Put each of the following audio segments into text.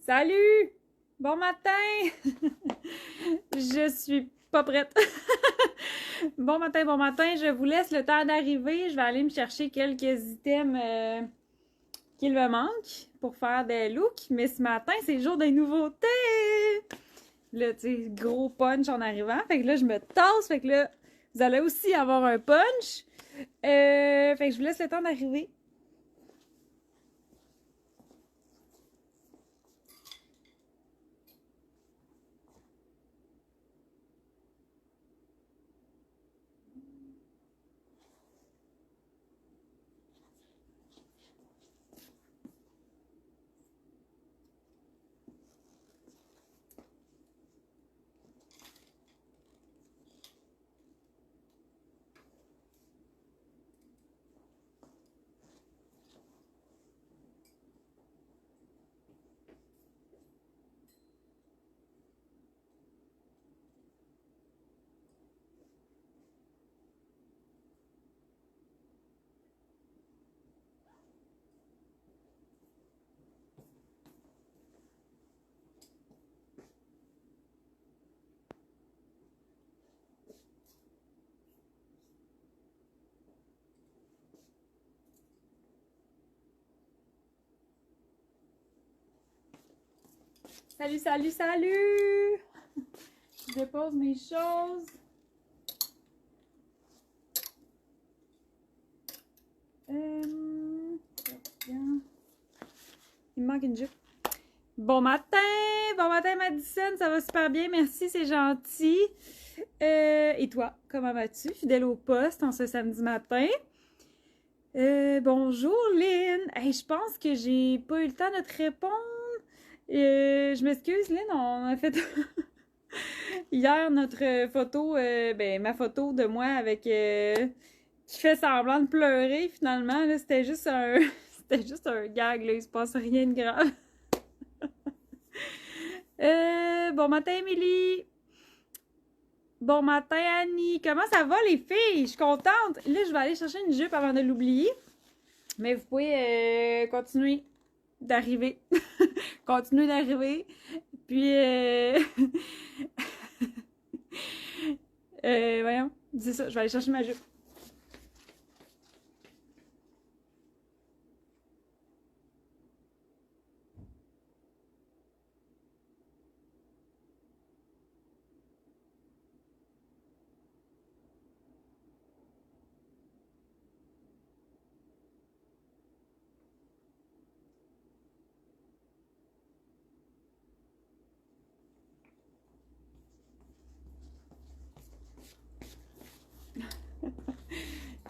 Salut! Bon matin! Je suis pas prête. Bon matin, bon matin. Je vous laisse le temps d'arriver. Je vais aller me chercher quelques items qu'il me manque pour faire des looks. Mais ce matin, c'est le jour des nouveautés! Là, tu sais, gros punch en arrivant. Fait que là, je me tasse. Fait que là, vous allez aussi avoir un punch. Fait que je vous laisse le temps d'arriver. Salut, salut, salut! Je dépose mes choses. Bien. Il me manque une jupe. Bon matin! Bon matin, Madison! Ça va super bien, merci, c'est gentil. Et toi, comment vas-tu? Fidèle au poste en ce samedi matin. Bonjour, Lynn! Hey, je pense que j'ai pas eu le temps de te répondre. Je m'excuse, Lynn, on a fait hier notre photo, ma photo de moi avec qui fait semblant de pleurer finalement. Là, c'était juste un c'était juste un gag, là, il se passe rien de grave. Bon matin, Émilie! Bon matin, Annie! Comment ça va, les filles? Je suis contente! Là, je vais aller chercher une jupe avant de l'oublier. Mais vous pouvez continuer d'arriver. Continuer d'arriver. Puis, voyons, c'est ça, je vais aller chercher ma jupe.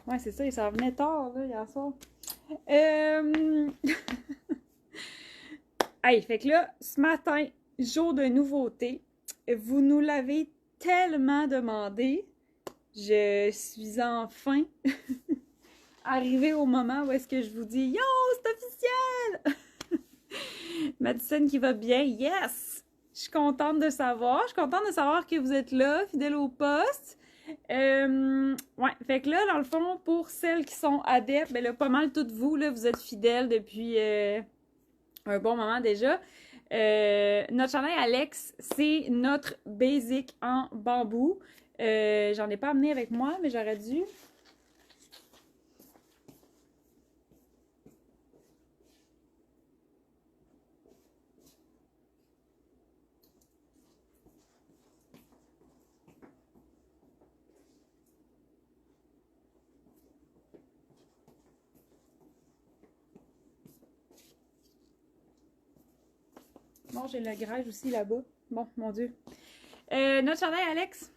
Ouais, c'est ça, ça revenait tard, là, hier soir. Hey, fait que là, ce matin, jour de nouveauté, vous nous l'avez tellement demandé. Je suis enfin arrivée au moment où est-ce que je vous dis « Yo, c'est officiel! » Madison qui va bien, yes! Je suis contente de savoir. Je suis contente de savoir que vous êtes là, fidèle au poste. Ouais, fait que là, dans le fond, pour celles qui sont adeptes, ben là, pas mal toutes vous, là, vous êtes fidèles depuis un bon moment déjà. Notre chandail Alex, c'est notre basic en bambou. J'en ai pas amené avec moi, mais j'aurais dû. Bon, j'ai le grège aussi là-bas. Bon, mon Dieu. Notre chandail Alex,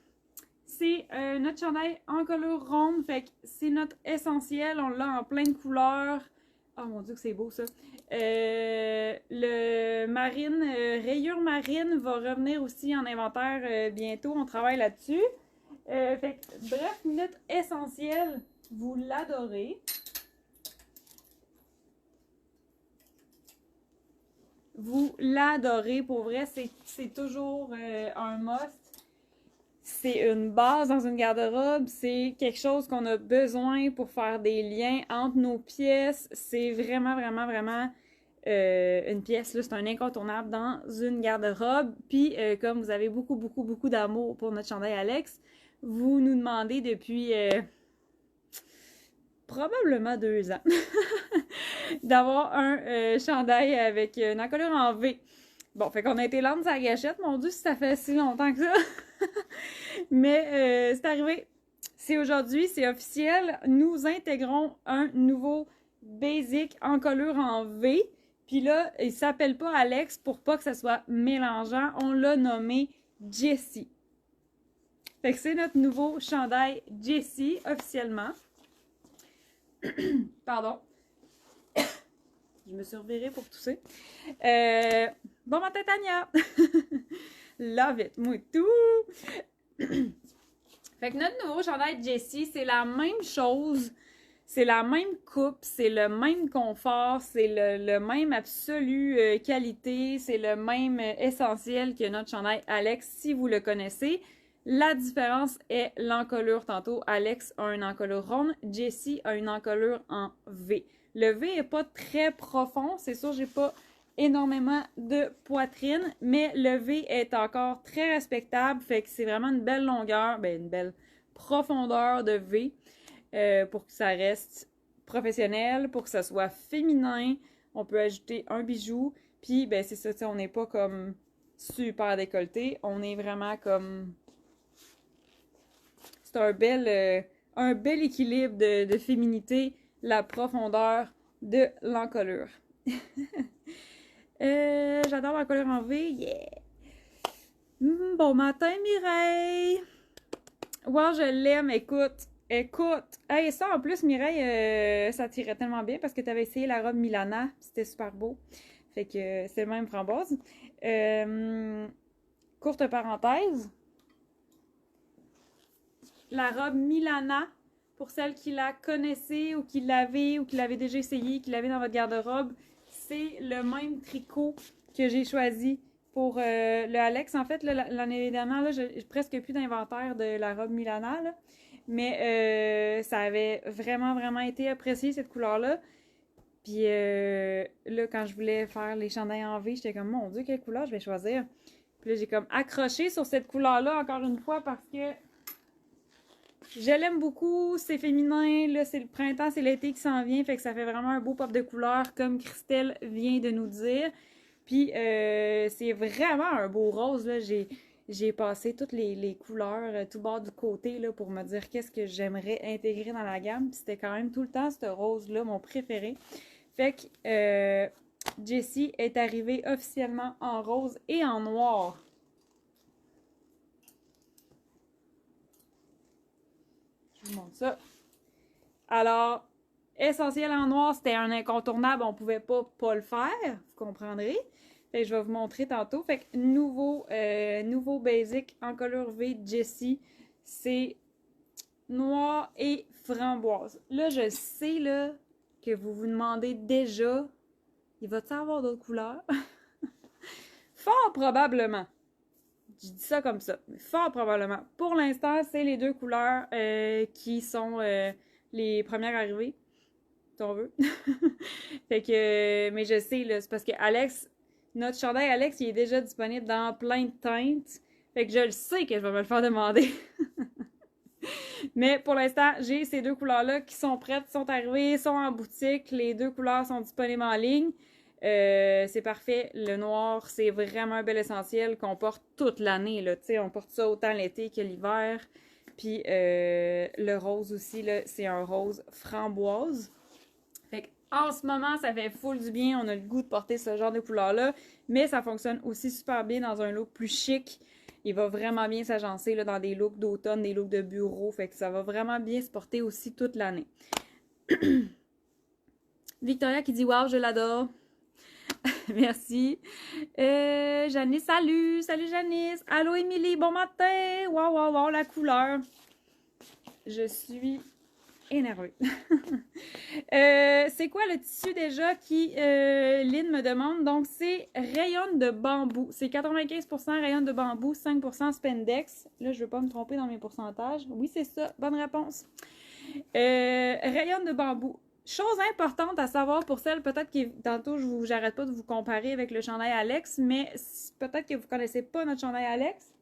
c'est notre chandail en couleur ronde. Fait que c'est notre essentiel. On l'a en plein de couleurs. Oh mon Dieu, que c'est beau ça. Le marine, rayure marine va revenir aussi en inventaire bientôt. On travaille là-dessus. Fait que, bref, notre essentiel, vous l'adorez. Vous l'adorez, pour vrai, c'est toujours un must. C'est une base dans une garde-robe, c'est quelque chose qu'on a besoin pour faire des liens entre nos pièces. C'est vraiment, vraiment, vraiment une pièce, là, c'est un incontournable dans une garde-robe. Puis, comme vous avez beaucoup d'amour pour notre chandail Alex, vous nous demandez depuis probablement 2 ans d'avoir un chandail avec une encolure en V. Bon, fait qu'on a été lente sa gâchette, mon Dieu, si ça fait si longtemps que ça. Mais c'est arrivé. C'est aujourd'hui, c'est officiel. Nous intégrons un nouveau basic encolure en V. Puis là, il s'appelle pas Alex pour pas que ça soit mélangeant. On l'a nommé Jessie. Fait que c'est notre nouveau chandail Jessie, officiellement. Pardon. Je me suis revirée pour tousser. Bon matin, Tania! Love it, moi tout! Fait que notre nouveau chandail Jessie, c'est la même chose. C'est la même coupe, c'est le même confort, c'est le même absolu qualité, c'est le même essentiel que notre chandail Alex, si vous le connaissez. La différence est l'encolure. Tantôt, Alex a une encolure ronde, Jessie a une encolure en V. Le V n'est pas très profond, c'est sûr, j'ai pas énormément de poitrine, mais le V est encore très respectable, fait que c'est vraiment une belle longueur, ben une belle profondeur de V pour que ça reste professionnel, pour que ça soit féminin. On peut ajouter un bijou, puis ben c'est ça, on n'est pas comme super décolleté, on est vraiment comme... C'est un bel équilibre de féminité, la profondeur de l'encolure. J'adore l'encolure en V, yeah! Bon matin, Mireille! Wow, je l'aime, écoute! Hey, ça, en plus, Mireille, ça t'irait tellement bien parce que tu avais essayé la robe Milana, c'était super beau. Fait que c'est le même framboise. Courte parenthèse. La robe Milana, pour celles qui la connaissaient ou qui l'avaient déjà essayé, qui l'avaient dans votre garde-robe, c'est le même tricot que j'ai choisi pour le Alex. En fait, l'année dernière, j'ai presque plus d'inventaire de la robe Milana, là. Mais ça avait vraiment été apprécié, cette couleur-là. Puis là, quand je voulais faire les chandails en V, j'étais comme, mon Dieu, quelle couleur je vais choisir? Puis là, j'ai comme accroché sur cette couleur-là, encore une fois, parce que je l'aime beaucoup, c'est féminin, là, c'est le printemps, c'est l'été qui s'en vient, fait que ça fait vraiment un beau pop de couleurs, comme Christelle vient de nous dire. Puis, c'est vraiment un beau rose, là, j'ai passé toutes les couleurs, tout bord du côté, là, pour me dire qu'est-ce que j'aimerais intégrer dans la gamme. Puis c'était quand même tout le temps ce rose-là, mon préféré. Fait que, Jessie est arrivée officiellement en rose et en noir. Je vous montre ça. Alors, essentiel en noir, c'était un incontournable, on pouvait pas le faire, vous comprendrez. Fait que je vais vous montrer tantôt. Fait que nouveau basic encolure V Jessie, c'est noir et framboise. Là, je sais là que vous vous demandez déjà, il va-t-il avoir d'autres couleurs? Fort probablement. Je dis ça comme ça, mais fort probablement. Pour l'instant, c'est les deux couleurs qui sont les premières arrivées, si on veut. Fait que, mais je sais, là, c'est parce que Alex, notre chandail Alex, il est déjà disponible dans plein de teintes. Fait que je le sais que je vais me le faire demander. Mais pour l'instant, j'ai ces deux couleurs-là qui sont prêtes, sont arrivées, sont en boutique. Les deux couleurs sont disponibles en ligne. C'est parfait. Le noir, c'est vraiment un bel essentiel qu'on porte toute l'année. On porte ça autant l'été que l'hiver. Puis le rose aussi, c'est un rose framboise. Fait en ce moment, ça fait full du bien. On a le goût de porter ce genre de couleur-là. Mais ça fonctionne aussi super bien dans un look plus chic. Il va vraiment bien s'agencer dans des looks d'automne, des looks de bureau. Fait que ça va vraiment bien se porter aussi toute l'année. Victoria qui dit « Wow, je l'adore ». Merci. Janice, salut! Salut Janice! Allô Émilie, bon matin! Wow, la couleur! Je suis énervée. C'est quoi le tissu déjà qui Lynn me demande? Donc, c'est rayon de bambou. C'est 95% rayon de bambou, 5% spandex. Là, je ne veux pas me tromper dans mes pourcentages. Oui, c'est ça. Bonne réponse. Rayon de bambou. chose importante à savoir pour celle, peut-être que tantôt, j'arrête pas de vous comparer avec le chandail Alex, mais peut-être que vous connaissez pas notre chandail Alex.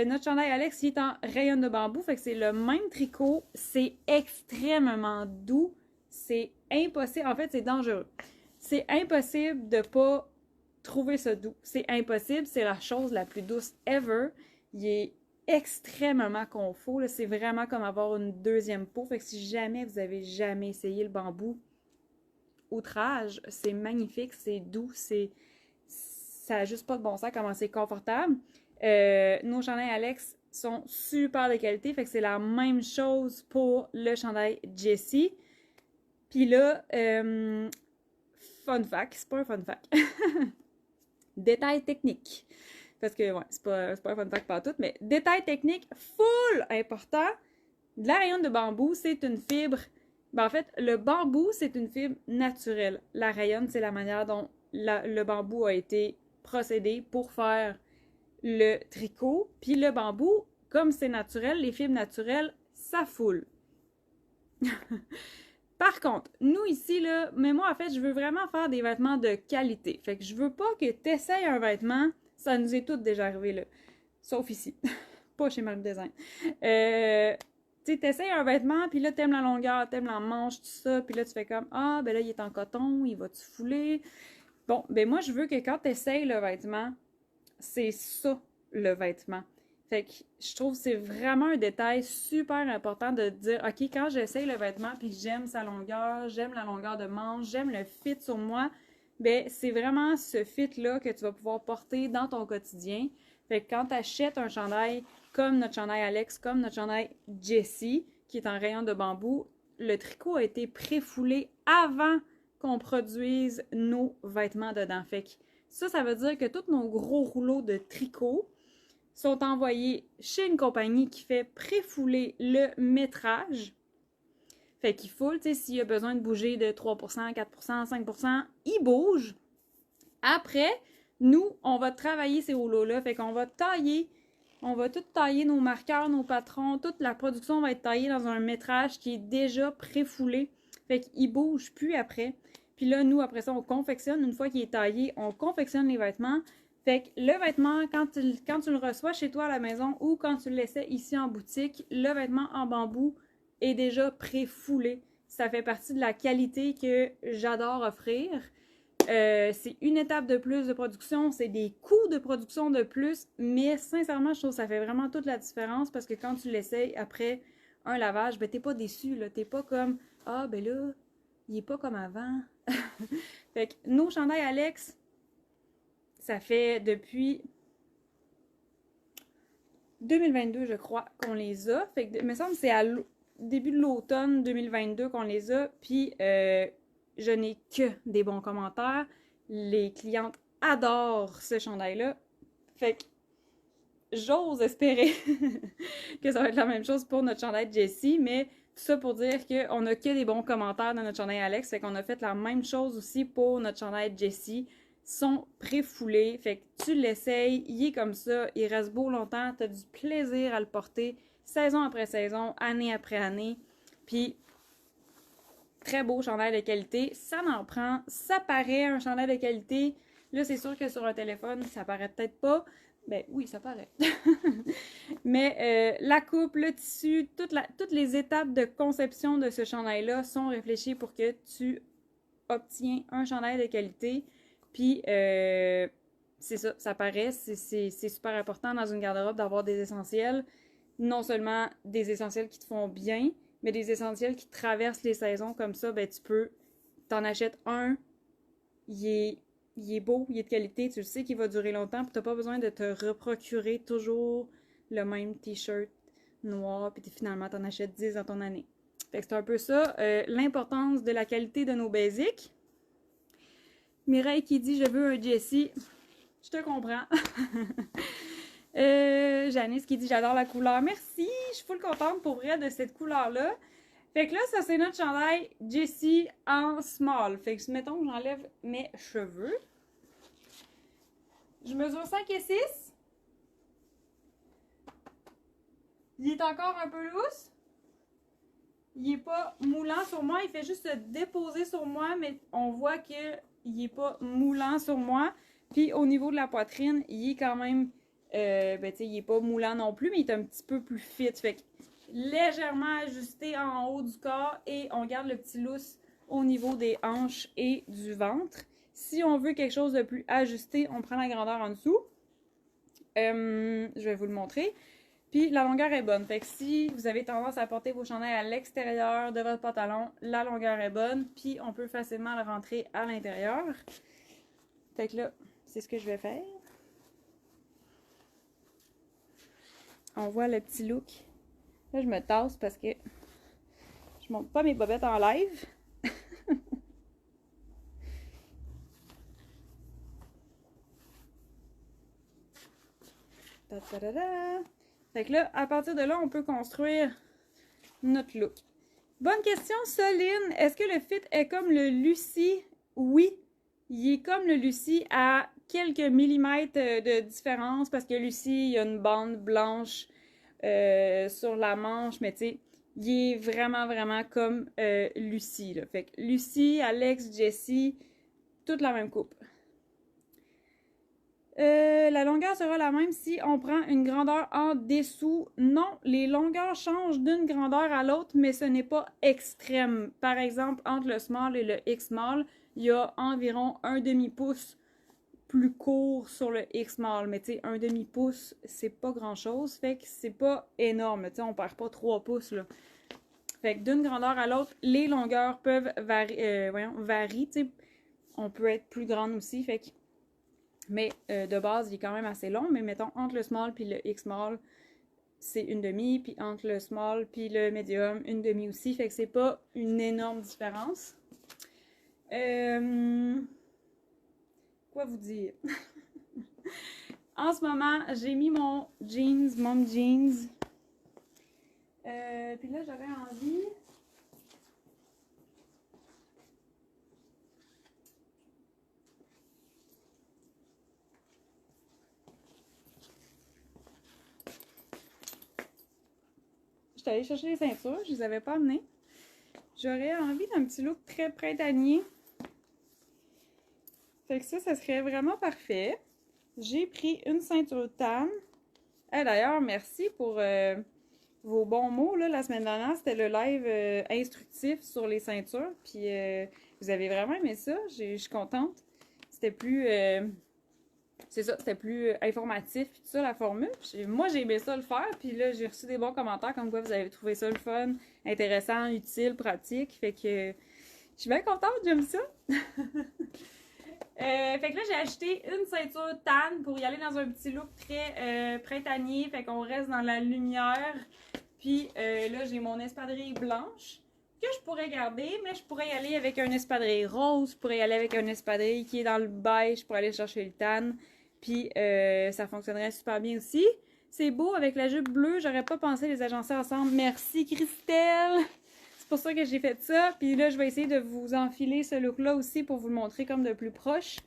Notre chandail Alex, il est en rayon de bambou, fait que c'est le même tricot. C'est extrêmement doux. C'est impossible. En fait, c'est dangereux. C'est impossible de pas trouver ça doux. C'est impossible. C'est la chose la plus douce ever. Il est extrêmement confort. C'est vraiment comme avoir une deuxième peau. Fait que si jamais vous avez jamais essayé le bambou, outrage, c'est magnifique, c'est doux, ça n'a juste pas de bon sens comment c'est confortable. Nos chandails Alex sont super de qualité, fait que c'est la même chose pour le chandail Jessie. Puis là, fun fact, c'est pas un fun fact. Détail technique. Parce que, ouais, c'est pas un fun fact pas tout, mais détail technique full important. De la rayonne de bambou, c'est une fibre. Ben, en fait, le bambou, c'est une fibre naturelle. La rayonne, c'est la manière dont le bambou a été procédé pour faire le tricot. Puis le bambou, comme c'est naturel, les fibres naturelles, ça foule. Par contre, nous ici, là, mais moi, en fait, je veux vraiment faire des vêtements de qualité. Fait que je veux pas que tu essayes un vêtement, ça nous est tout déjà arrivé, là. Sauf ici. Pas chez Malm Design. Tu sais, t'essayes un vêtement, puis là, t'aimes la longueur, t'aimes la manche, tout ça, puis là, tu fais comme, ah, ben là, il est en coton, il va-tu fouler? Bon, ben moi, je veux que quand t'essayes le vêtement, c'est ça, le vêtement. Fait que je trouve que c'est vraiment un détail super important de dire, OK, quand j'essaye le vêtement, puis j'aime sa longueur, j'aime la longueur de manche, j'aime le fit sur moi, ben c'est vraiment ce fit-là que tu vas pouvoir porter dans ton quotidien. Fait que quand tu achètes un chandail comme notre chandail Alex, comme notre chandail Jessie, qui est en rayon de bambou, le tricot a été préfoulé avant qu'on produise nos vêtements dedans. Fait que ça veut dire que tous nos gros rouleaux de tricot sont envoyés chez une compagnie qui fait préfouler le métrage. Fait qu'il foule, tu sais, s'il y a besoin de bouger de 3%, 4%, 5%, il bouge. Après, nous, on va travailler ces rouleaux-là. Fait qu'on va tailler, on va tout tailler nos marqueurs, nos patrons, toute la production va être taillée dans un métrage qui est déjà préfoulé. Fait qu'il bouge plus après. Puis là, nous, après ça, on confectionne. Une fois qu'il est taillé, on confectionne les vêtements. Fait que le vêtement, quand tu le reçois chez toi à la maison ou quand tu le laissais ici en boutique, le vêtement en bambou est déjà préfoulé. Ça fait partie de la qualité que j'adore offrir. C'est une étape de plus de production, c'est des coûts de production de plus, mais sincèrement, je trouve que ça fait vraiment toute la différence parce que quand tu l'essayes après un lavage, ben t'es pas déçu, là. T'es pas comme « Ah, ben là, il est pas comme avant. » Fait que nos chandails Alex, ça fait depuis 2022, je crois, qu'on les a. Fait que, il me semble que c'est à début de l'automne 2022 qu'on les a. Puis, je n'ai que des bons commentaires. Les clientes adorent ce chandail-là. Fait que, j'ose espérer que ça va être la même chose pour notre chandail Jessie. Mais tout ça pour dire qu'on n'a que des bons commentaires dans notre chandail Alex. Fait qu'on a fait la même chose aussi pour notre chandail Jessie. Sont préfoulés, fait que tu l'essayes, il est comme ça, il reste beau longtemps, tu as du plaisir à le porter, saison après saison, année après année, puis très beau chandail de qualité, ça n'en prend, ça paraît un chandail de qualité, là c'est sûr que sur un téléphone, ça paraît peut-être pas, ben oui, ça paraît, mais la coupe, le tissu, toutes les étapes de conception de ce chandail-là sont réfléchies pour que tu obtiens un chandail de qualité. Puis, c'est ça, ça paraît, c'est super important dans une garde-robe d'avoir des essentiels. Non seulement des essentiels qui te font bien, mais des essentiels qui traversent les saisons. Comme ça, ben tu t'en achètes un, il est beau, il est de qualité, tu le sais qu'il va durer longtemps, puis t'as pas besoin de te reprocurer toujours le même t-shirt noir, puis finalement t'en achètes 10 dans ton année. Fait que c'est un peu ça, l'importance de la qualité de nos basics. Mireille qui dit « Je veux un Jessie ». Je te comprends. Janice qui dit « J'adore la couleur ». Merci, je suis full contente pour vrai de cette couleur-là. Fait que là, ça c'est notre chandail Jessie en small. Fait que mettons que j'enlève mes cheveux. Je mesure 5 et 6. Il est encore un peu lousse. il n'est pas moulant sur moi. Il fait juste se déposer sur moi, mais on voit qu'il n'est pas moulant sur moi. Puis au niveau de la poitrine, il est quand même, ben tu sais, il n'est pas moulant non plus, mais il est un petit peu plus fit. Fait que légèrement ajusté en haut du corps et on garde le petit lousse au niveau des hanches et du ventre. Si on veut quelque chose de plus ajusté, on prend la grandeur en dessous. Je vais vous le montrer. Puis la longueur est bonne. Fait que si vous avez tendance à porter vos chandails à l'extérieur de votre pantalon, la longueur est bonne. Puis on peut facilement le rentrer à l'intérieur. Fait que là, c'est ce que je vais faire. On voit le petit look. Là, je me tasse parce que je monte pas mes bobettes en live. Fait que là, à partir de là, on peut construire notre look. Bonne question, Soline. Est-ce que le fit est comme le Lucy? Oui, il est comme le Lucy à quelques millimètres de différence parce que Lucy, il y a une bande blanche sur la manche, mais tu sais, il est vraiment, vraiment comme Lucy. Là. Fait que Lucy, Alex, Jessie, toute la même coupe. La longueur sera la même si on prend une grandeur en dessous. Non, les longueurs changent d'une grandeur à l'autre, mais ce n'est pas extrême. Par exemple, entre le small et le X-small, il y a environ un demi-pouce plus court sur le X-small. Mais tu sais, un demi-pouce, c'est pas grand-chose. Fait que c'est pas énorme. Tu sais, on perd pas 3 pouces, là. Fait que d'une grandeur à l'autre, les longueurs peuvent varier. Tu sais, on peut être plus grande aussi. Fait que mais de base, il est quand même assez long. Mais mettons, entre le small puis le X-small, c'est une demi. Puis entre le small puis le medium, une demi aussi. Fait que c'est pas une énorme différence. Quoi vous dire? En ce moment, j'ai mis mon jeans, mom jeans. Puis là, j'avais envie... J'étais allée chercher les ceintures, je les avais pas amenées. J'aurais envie d'un petit look très printanier. Fait que ça serait vraiment parfait. J'ai pris une ceinture tan. D'ailleurs, merci pour vos bons mots. Là. La semaine dernière, c'était le live instructif sur les ceintures. Puis vous avez vraiment aimé ça. Je suis contente. C'était plus... c'est ça, c'était plus informatif, puis tout ça, la formule. Moi, j'ai aimé ça le faire, puis là, j'ai reçu des bons commentaires comme quoi vous avez trouvé ça le fun, intéressant, utile, pratique. Fait que je suis bien contente, j'aime ça. Fait que là, j'ai acheté une ceinture tan pour y aller dans un petit look très printanier. Fait qu'on reste dans la lumière. Puis là, j'ai mon espadrille blanche que je pourrais garder, mais je pourrais y aller avec un espadrille rose. Je pourrais y aller avec un espadrille qui est dans le beige pour aller chercher le tan. Puis ça fonctionnerait super bien aussi. C'est beau avec la jupe bleue. J'aurais pas pensé les agencer ensemble. Merci Christelle! C'est pour ça que j'ai fait ça. Puis là, je vais essayer de vous enfiler ce look-là aussi pour vous le montrer comme de plus proche.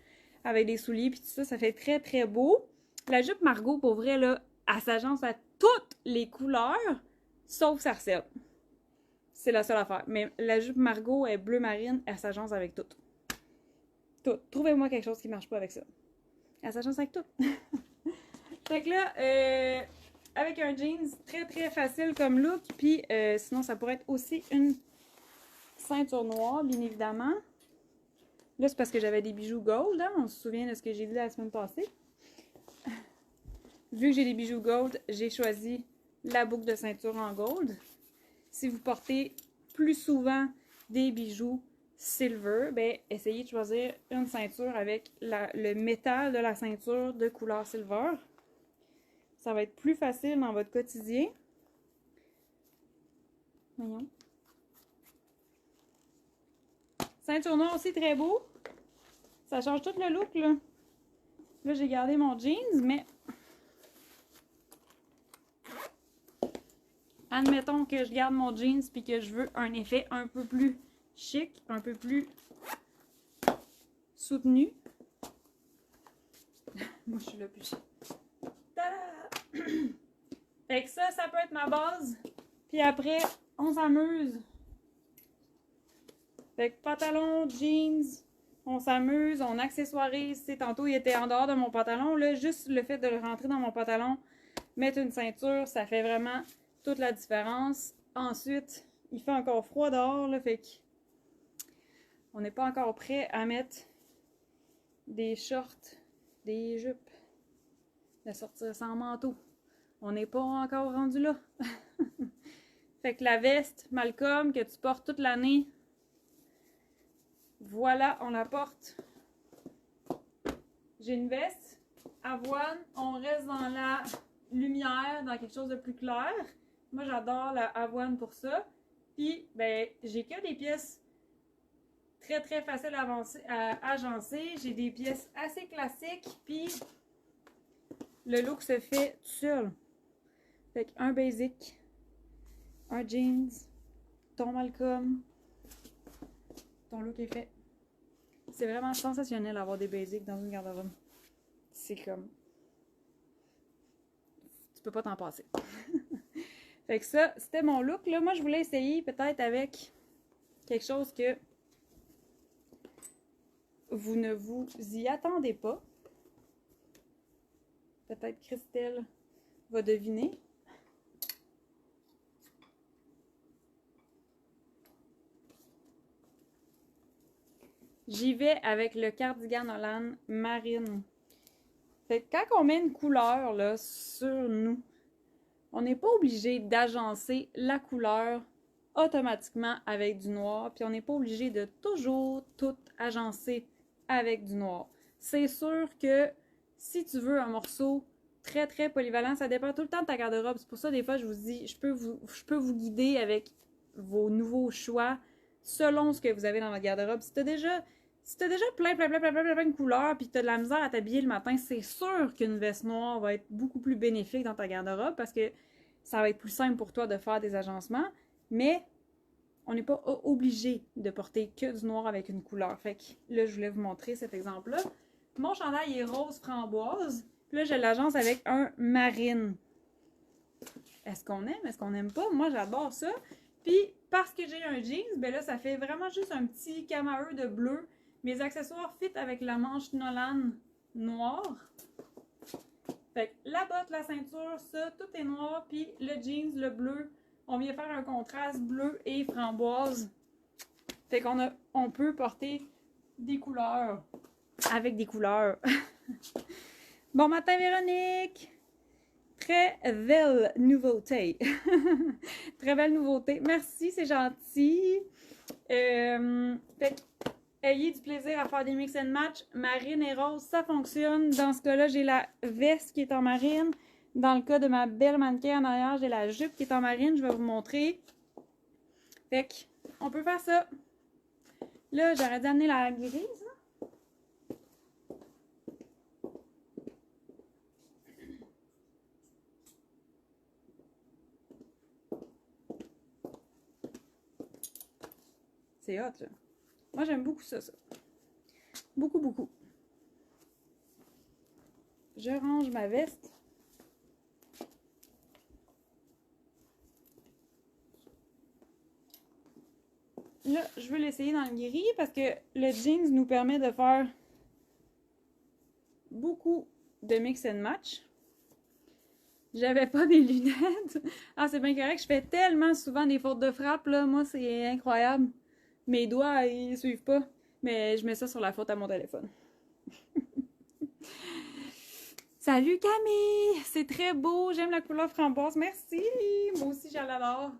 Avec des souliers puis tout ça. Ça fait très, très beau. La jupe Margot, pour vrai, là, elle s'agence à toutes les couleurs, sauf Sarcelle. C'est la seule affaire. Mais la jupe Margot est bleu marine. Elle s'agence avec tout. Tout. Trouvez-moi quelque chose qui marche pas avec ça. Elle s'agence avec tout. Fait que là, avec un jeans très très facile comme look, puis sinon ça pourrait être aussi une ceinture noire, bien évidemment. Là, c'est parce que j'avais des bijoux gold, hein? On se souvient de ce que j'ai dit la semaine passée. Vu que j'ai des bijoux gold, j'ai choisi la boucle de ceinture en gold. Si vous portez plus souvent des bijoux silver, ben essayez de choisir une ceinture avec le métal de la ceinture de couleur silver. Ça va être plus facile dans votre quotidien. Voyons. Ceinture noire aussi très beau. Ça change tout le look, là. Là, j'ai gardé mon jeans, mais... Admettons que je garde mon jeans puis que je veux un effet un peu plus chic, un peu plus soutenu. Moi, je suis là plus chic. Tada! Fait que ça peut être ma base. Puis après, on s'amuse Fait que pantalon, jeans, on s'amuse, on accessoirise. Tu sais, tantôt, il était en dehors de mon pantalon. Là, juste le fait de le rentrer dans mon pantalon, mettre une ceinture, ça fait vraiment toute la différence. Ensuite, il fait encore froid dehors, là, fait que on n'est pas encore prêt à mettre des shorts, des jupes, de sortir sans manteau. On n'est pas encore rendu là. Fait que la veste Malcolm que tu portes toute l'année, voilà, on la porte. J'ai une veste avoine, on reste dans la lumière, dans quelque chose de plus clair. Moi, j'adore la avoine pour ça. Puis, ben, j'ai que des pièces très, très faciles à agencer. J'ai des pièces assez classiques, puis le look se fait tout seul. Fait qu'un basic, un jeans, ton Malcolm, ton look est fait. C'est vraiment sensationnel d'avoir des basics dans une garde-robe. C'est comme... Tu peux pas t'en passer. Fait que ça, c'était mon look. Là, moi, je voulais essayer peut-être avec quelque chose que vous ne vous y attendez pas. Peut-être Christelle va deviner. J'y vais avec le cardigan Holland marine. Fait que quand on met une couleur là, sur nous, on n'est pas obligé d'agencer la couleur automatiquement avec du noir, puis on n'est pas obligé de toujours tout agencer avec du noir. C'est sûr que si tu veux un morceau très très polyvalent, ça dépend tout le temps de ta garde-robe. C'est pour ça des fois je vous dis, je peux vous guider avec vos nouveaux choix selon ce que vous avez dans votre garde-robe. Si tu as déjà plein de couleurs puis que tu as de la misère à t'habiller le matin, c'est sûr qu'une veste noire va être beaucoup plus bénéfique dans ta garde-robe parce que ça va être plus simple pour toi de faire des agencements, mais on n'est pas obligé de porter que du noir avec une couleur. Fait que là, je voulais vous montrer cet exemple-là. Mon chandail est rose framboise, puis là, je l'agence avec un marine. Est-ce qu'on aime? Est-ce qu'on n'aime pas? Moi, j'adore ça. Puis, parce que j'ai un jeans, ben là, ça fait vraiment juste un petit camaheu de bleu. Mes accessoires fit avec la manche Nolan noire. Fait que la botte, la ceinture, ça, tout est noir. Puis le jeans, le bleu, on vient faire un contraste bleu et framboise. Fait on peut porter des couleurs avec des couleurs. Bon matin, Véronique! Très belle nouveauté. Très belle nouveauté. Merci, c'est gentil. Fait ayez du plaisir à faire des mix and match. Marine et rose, ça fonctionne. Dans ce cas-là, j'ai la veste qui est en marine. Dans le cas de ma belle mannequin en arrière, j'ai la jupe qui est en marine. Je vais vous montrer. Fait on peut faire ça. Là, j'aurais dû amener la grise. C'est hot, là. Moi, j'aime beaucoup ça. Beaucoup, beaucoup. Je range ma veste. Là, je veux l'essayer dans le gris parce que le jeans nous permet de faire beaucoup de mix and match. J'avais pas mes lunettes. Ah, c'est bien correct. Je fais tellement souvent des fautes de frappe, là. Moi, c'est incroyable. Mes doigts, ils suivent pas. Mais je mets ça sur la faute à mon téléphone. Salut Camille! C'est très beau. J'aime la couleur framboise. Merci! Moi aussi, j'adore.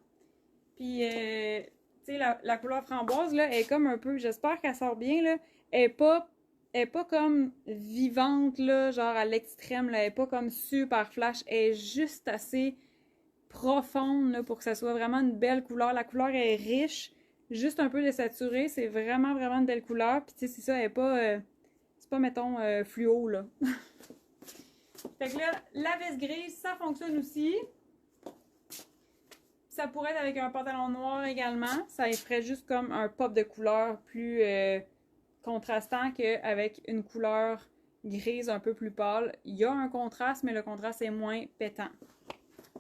Puis, tu sais, la couleur framboise, là, elle est comme un peu... J'espère qu'elle sort bien, là. Elle est pas comme vivante, là, genre à l'extrême, là. Elle est pas comme super flash. Elle est juste assez profonde, là, pour que ça soit vraiment une belle couleur. La couleur est riche. Juste un peu désaturée. C'est vraiment, vraiment une belle couleur. Puis, tu sais, c'est ça, elle est pas... c'est pas, mettons, fluo, là. Fait que là, la veste grise, ça fonctionne aussi. Ça pourrait être avec un pantalon noir également. Ça ferait juste comme un pop de couleur plus contrastant qu'avec une couleur grise un peu plus pâle. Il y a un contraste, mais le contraste est moins pétant.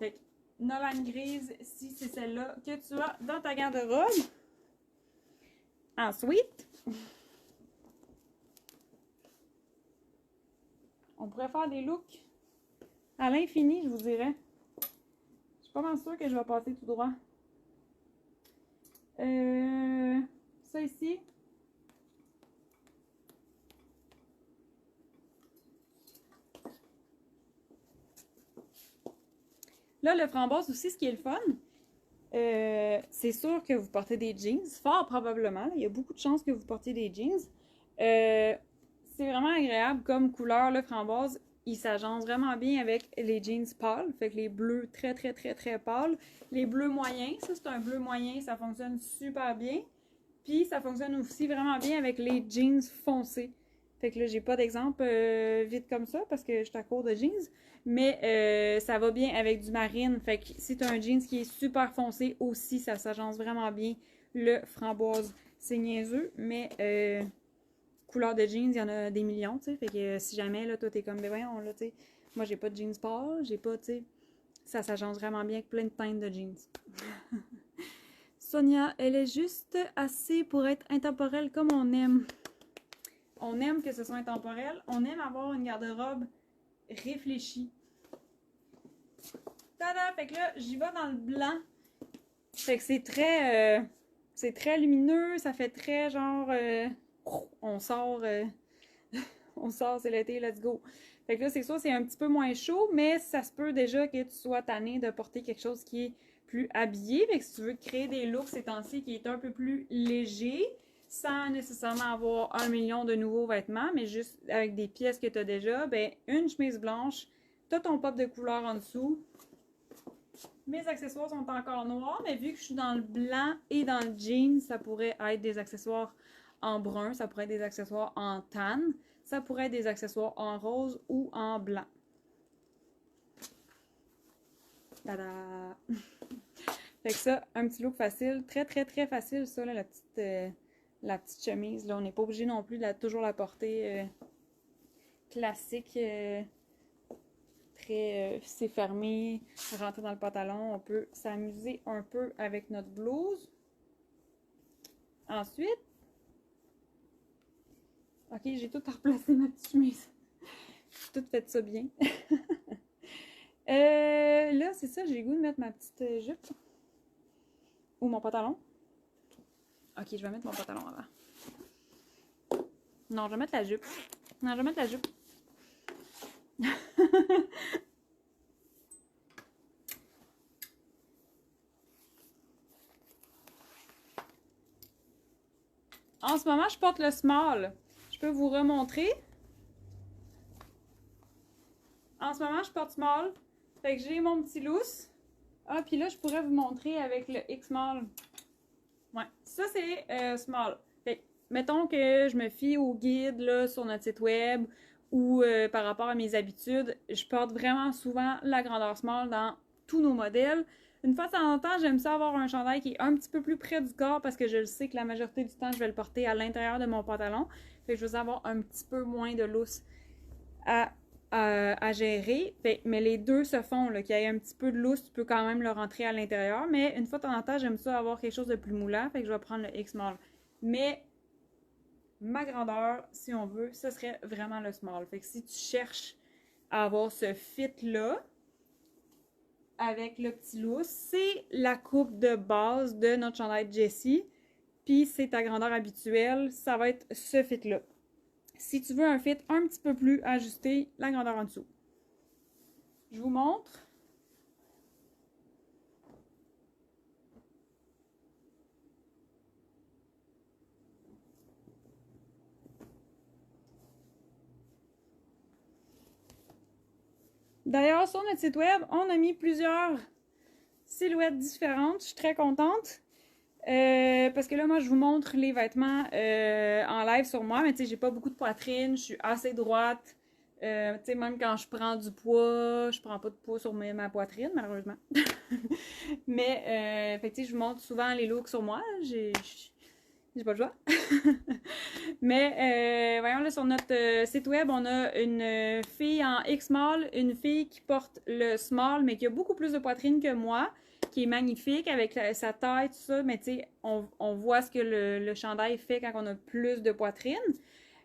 Fait que Nolan grise, si c'est celle-là que tu as dans ta garde-robe. Ensuite, on pourrait faire des looks à l'infini, je vous dirais. Je suis pas mal sûre que je vais passer tout droit. Ça ici. Là, le framboise aussi, ce qui est le fun, c'est sûr que vous portez des jeans, fort probablement. Là, il y a beaucoup de chances que vous portiez des jeans. C'est vraiment agréable comme couleur, le framboise. Il s'agence vraiment bien avec les jeans pâles, fait que les bleus très très très très pâles. Les bleus moyens, ça c'est un bleu moyen, ça fonctionne super bien. Puis ça fonctionne aussi vraiment bien avec les jeans foncés. Fait que là, j'ai pas d'exemple vite comme ça parce que je suis à court de jeans. Mais ça va bien avec du marine. Fait que si tu as un jeans qui est super foncé aussi, ça s'agence vraiment bien. Le framboise, c'est niaiseux, mais couleur de jeans, il y en a des millions, tu sais. Fait que si jamais, là, toi, t'es comme, ben voyons, là, tu sais, moi, j'ai pas de jeans pâle, j'ai pas, tu sais, ça s'agence vraiment bien avec plein de teintes de jeans. Sonia, elle est juste assez pour être intemporelle comme on aime. On aime que ce soit intemporel. On aime avoir une garde-robe réfléchie. Tada! Fait que là, j'y vais dans le blanc. Fait que c'est très lumineux. Ça fait très genre... on sort, on sort, c'est l'été, let's go. Fait que là, c'est sûr, c'est un petit peu moins chaud, mais ça se peut déjà que tu sois tanné de porter quelque chose qui est plus habillé. Fait que si tu veux créer des looks ces temps-ci qui est un peu plus léger, sans nécessairement avoir 1 million de nouveaux vêtements, mais juste avec des pièces que tu as déjà, ben une chemise blanche, tu as ton pop de couleur en dessous. Mes accessoires sont encore noirs, mais vu que je suis dans le blanc et dans le jean, ça pourrait être des accessoires en brun, ça pourrait être des accessoires en tan, ça pourrait être des accessoires en rose ou en blanc. Tada! Fait que ça, un petit look facile, très très très facile ça, là, la petite chemise. Là, on n'est pas obligé non plus de toujours la porter classique, très c'est fermé, rentrer dans le pantalon. On peut s'amuser un peu avec notre blouse. Ensuite, ok, j'ai tout replacé ma petite chemise. J'ai tout fait ça bien. Là, c'est ça, j'ai le goût de mettre ma petite jupe. Ou mon pantalon. Ok, je vais mettre mon pantalon avant. Non, je vais mettre la jupe. Non, je vais mettre la jupe. En ce moment, je porte le small. Je peux vous remontrer. En ce moment, je porte small. Fait que j'ai mon petit loose. Ah, puis là, je pourrais vous montrer avec le X-small. Ouais, ça c'est small. Fait que, mettons que je me fie au guide là, sur notre site web ou par rapport à mes habitudes, je porte vraiment souvent la grandeur small dans tous nos modèles. Une fois de temps en temps, j'aime ça avoir un chandail qui est un petit peu plus près du corps parce que je le sais que la majorité du temps, je vais le porter à l'intérieur de mon pantalon. Fait que je veux avoir un petit peu moins de lousse à gérer. Fait, mais les deux se font, qu'il y ait un petit peu de lousse, tu peux quand même le rentrer à l'intérieur. Mais une fois de temps en temps, j'aime ça avoir quelque chose de plus moulant. Fait que je vais prendre le X-small. Mais ma grandeur, si on veut, ce serait vraiment le small. Fait que si tu cherches à avoir ce fit-là, avec le petit lousse, c'est la coupe de base de notre chandail Jessie. Puis c'est ta grandeur habituelle, ça va être ce fit-là. Si tu veux un fit un petit peu plus ajusté, la grandeur en dessous. Je vous montre. D'ailleurs, sur notre site web, on a mis plusieurs silhouettes différentes. Je suis très contente. Parce que là, moi, je vous montre les vêtements en live sur moi, mais tu sais, j'ai pas beaucoup de poitrine, je suis assez droite. Tu sais, même quand je prends du poids, je prends pas de poids sur ma poitrine, malheureusement. Mais, fait que tu sais, je vous montre souvent les looks sur moi. J'ai pas le choix. Mais voyons là sur notre site web, on a une fille en X-Small, une fille qui porte le small, mais qui a beaucoup plus de poitrine que moi, qui est magnifique avec sa taille, tout ça. Mais tu sais, on voit ce que le chandail fait quand on a plus de poitrine.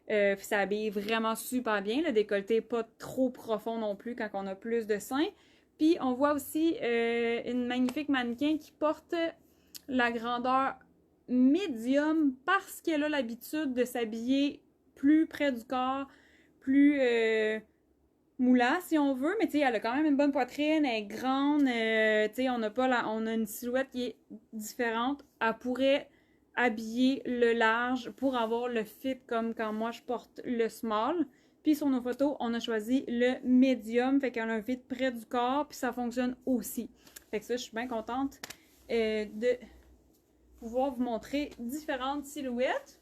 Puis ça habille vraiment super bien. Le décolleté pas trop profond non plus quand on a plus de seins. Puis on voit aussi une magnifique mannequin qui porte la grandeur médium parce qu'elle a l'habitude de s'habiller plus près du corps, plus moulant si on veut, mais tu sais, elle a quand même une bonne poitrine, elle est grande, tu sais, on a une silhouette qui est différente. Elle pourrait habiller le large pour avoir le fit comme quand moi je porte le small. Puis sur nos photos, on a choisi le medium, fait qu'elle a un fit près du corps, puis ça fonctionne aussi. Fait que ça, je suis bien contente de pouvoir vous montrer différentes silhouettes.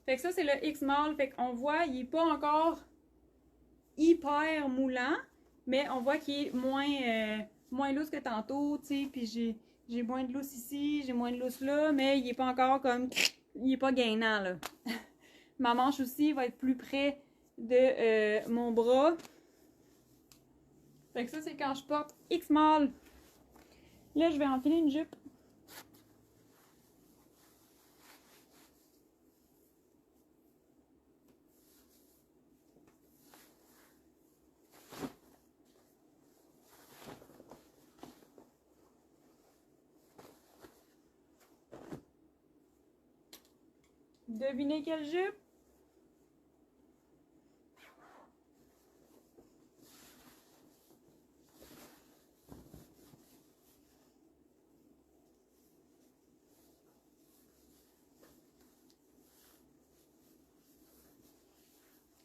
Fait que ça, c'est le X-Small. Fait qu'on voit, il n'est pas encore hyper moulant, mais on voit qu'il est moins loose que tantôt, tu sais, puis j'ai moins de loose ici, j'ai moins de loose là, mais il est pas encore comme... il est pas gainant, là. Ma manche aussi va être plus près de mon bras. Fait que ça, c'est quand je porte X-Small. Là, je vais enfiler une jupe. Devinez quelle jupe?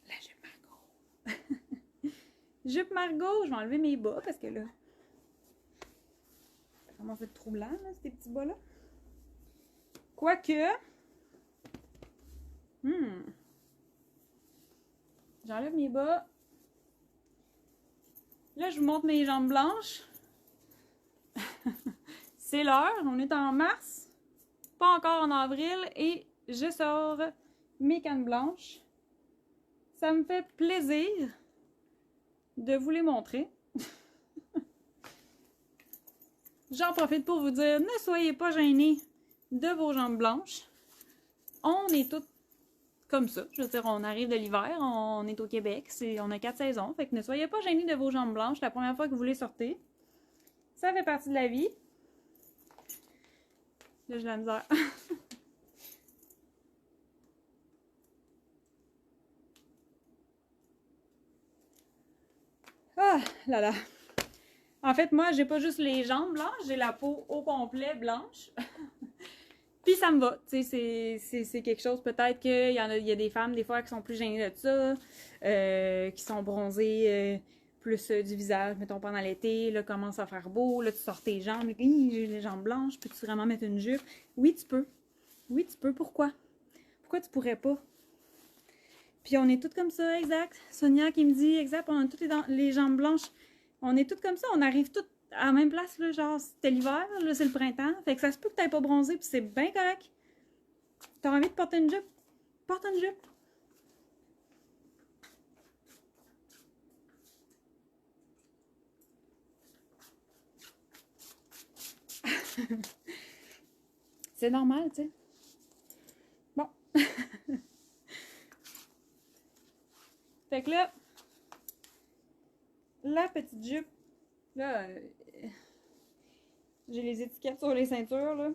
La jupe Margot. Jupe Margot, je vais enlever mes bas parce que là, ça commence à être troublant, là, ces petits bas-là. Quoique, j'enlève mes bas. Là, je vous montre mes jambes blanches. C'est l'heure, on est en mars, pas encore en avril, et je sors mes cannes blanches. Ça me fait plaisir de vous les montrer. J'en profite pour vous dire, ne soyez pas gênés de vos jambes blanches. On est toutes comme ça. Je veux dire, on arrive de l'hiver, on est au Québec, on a 4 saisons. Fait que ne soyez pas gênés de vos jambes blanches la première fois que vous les sortez. Ça fait partie de la vie. Là, j'ai la misère. Ah là là. En fait, moi, j'ai pas juste les jambes blanches, j'ai la peau au complet blanche. Puis ça me va, tu sais, c'est quelque chose, peut-être qu'il y a des femmes, des fois, qui sont plus gênées de ça, qui sont bronzées plus du visage, mettons, pendant l'été, là, commence à faire beau, là, tu sors tes jambes, j'ai les jambes blanches, peux-tu vraiment mettre une jupe? Oui, tu peux. Oui, tu peux. Pourquoi? Pourquoi tu pourrais pas? Puis on est toutes comme ça, exact. Sonia qui me dit, exact, on a toutes les jambes blanches. On est toutes comme ça, on arrive toutes à la même place, là, genre c'était l'hiver, là c'est le printemps. Fait que ça se peut que t'aies pas bronzé, puis c'est bien correct. T'as envie de porter une jupe? Porte une jupe. C'est normal, tu sais. Bon. Fait que là, la petite jupe, là, j'ai les étiquettes sur les ceintures, là.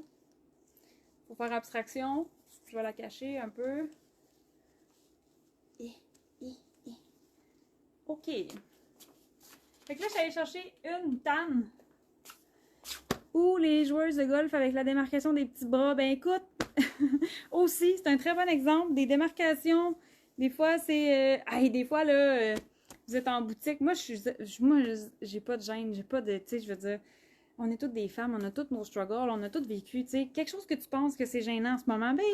Faut faire abstraction. Je vais la cacher un peu. OK. Fait que là, je suis allée chercher une tanne. Ou les joueuses de golf avec la démarcation des petits bras. Ben écoute, aussi, c'est un très bon exemple. Des démarcations. Des fois, c'est... des fois, là, vous êtes en boutique. Moi, j'ai pas de gêne. J'ai pas de... Tu sais, je veux dire... On est toutes des femmes, on a toutes nos struggles, on a toutes vécu, tu sais. Quelque chose que tu penses que c'est gênant en ce moment, ben,